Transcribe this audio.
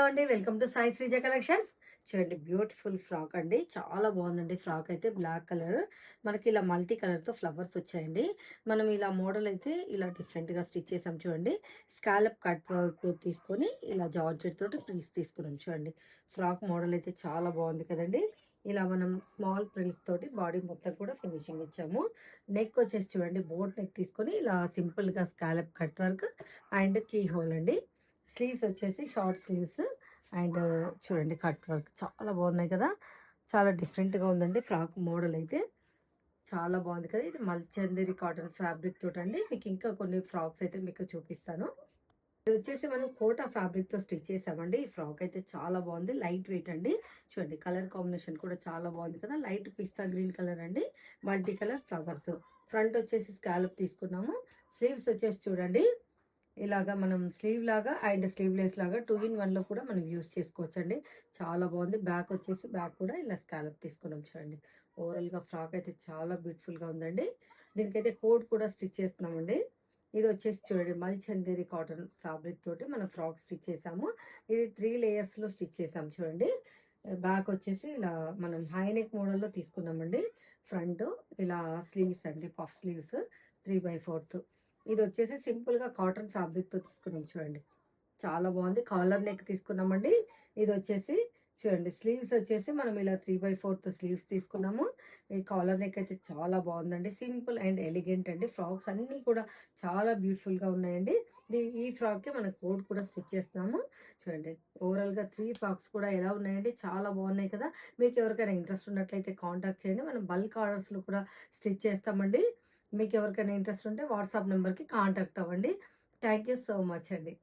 అండి. Welcome to Sai Sreeja collections. చూడండి beautiful frock అండి. చాలా బాగుందండి ఫ్రాక్ అయితే. బ్లాక్ కలర్ మనకి ఇలా మల్టీ కలర్తో ఫ్లవర్స్ వచ్చాయండి. మనం ఇలా మోడల్ అయితే ఇలా డిఫరెంట్గా స్టిచ్ చేసాం చూడండి. స్కాలప్ కట్ వర్క్ తీసుకొని ఇలా జార్జెట్ తోటి ప్రిల్స్ తీసుకున్నాం చూడండి. ఫ్రాక్ మోడల్ అయితే చాలా బాగుంది కదండి. ఇలా మనం స్మాల్ ప్రిల్స్ తోటి బాడీ మొత్తం కూడా ఫినిషింగ్ ఇచ్చాము. నెక్ వచ్చేసి చూడండి బోట్ నెక్ తీసుకొని ఇలా సింపుల్గా scallop cut work and keyhole అండి. స్లీవ్స్ వచ్చేసి షార్ట్ స్లీవ్స్ అండ్ చూడండి కట్ వర్క్ చాలా బాగున్నాయి కదా. చాలా డిఫరెంట్గా ఉందండి ఫ్రాక్ మోడల్ అయితే. చాలా బాగుంది కదా. ఇది మల్చందేరి కాటన్ ఫ్యాబ్రిక్ తోటి అండి. మీకు ఇంకా కొన్ని ఫ్రాక్స్ అయితే మీకు చూపిస్తాను. ఇది వచ్చేసి మనం కోటా ఫ్యాబ్రిక్తో స్టిచ్ చేసామండి. ఈ ఫ్రాక్ అయితే చాలా బాగుంది. లైట్ వెయిట్ అండి. చూడండి కలర్ కాంబినేషన్ కూడా చాలా బాగుంది కదా. లైట్ పిస్తా గ్రీన్ కలర్ అండి. Multi colour flowers. ఫ్రంట్ వచ్చేసి స్కాలప్ తీసుకున్నాము. స్లీవ్స్ వచ్చేసి చూడండి ఇలాగా మనం స్లీవ్ లాగా అండ్ స్లీవ్లెస్ లాగా 2 in 1లో కూడా మనం యూస్ చేసుకోవచ్చండి. చాలా బాగుంది. బ్యాక్ వచ్చేసి బ్యాక్ కూడా ఇలా స్కాలప్ తీసుకున్నాం చూడండి. ఓవరాల్గా ఫ్రాక్ అయితే చాలా బ్యూటిఫుల్గా ఉందండి. దీనికైతే కోట్ కూడా స్టిచ్ చేస్తున్నామండి. ఇది వచ్చేసి చూడండి మల్చందేరి కాటన్ ఫ్యాబ్రిక్ తోటి మనం ఫ్రాక్ స్టిచ్ చేసాము. ఇది 3 లేయర్స్లో స్టిచ్ చేసాం చూడండి. బ్యాక్ వచ్చేసి ఇలా మనం హైనెక్ మోడల్లో తీసుకున్నామండి. ఫ్రంట్ ఇలా స్లీవ్స్ అండి, పఫ్ స్లీవ్స్ 3/4. ఇది వచ్చేసి సింపుల్గా కాటన్ ఫ్యాబ్రిక్తో తీసుకున్నాం చూడండి. చాలా బాగుంది. కాలర్ నెక్ తీసుకున్నామండి. ఇది వచ్చేసి చూడండి స్లీవ్స్ వచ్చేసి మనం ఇలా 3/4 స్లీవ్స్ తీసుకున్నాము. ఈ కాలర్ నెక్ అయితే చాలా బాగుందండి. సింపుల్ అండ్ ఎలిగెంట్ అండి. ఫ్రాక్స్ అన్నీ కూడా చాలా బ్యూటిఫుల్గా ఉన్నాయండి. ఈ ఫ్రాక్కి మనం కోట్ కూడా స్టిచ్ చేస్తున్నాము చూడండి. ఓవరాల్గా 3 ఫ్రాక్స్ కూడా ఎలా ఉన్నాయండి, చాలా బాగున్నాయి కదా. మీకు ఎవరికైనా ఇంట్రెస్ట్ ఉన్నట్లయితే కాంటాక్ట్ చేయండి. మనం బల్క్ ఆర్డర్స్లో కూడా స్టిచ్ చేస్తామండి. మీకు ఎవరికైనా ఇంట్రెస్ట్ ఉంటే వాట్సాప్ నెంబర్కి కాంటాక్ట్ అవ్వండి. థ్యాంక్ యూ సో మచ్ అండి.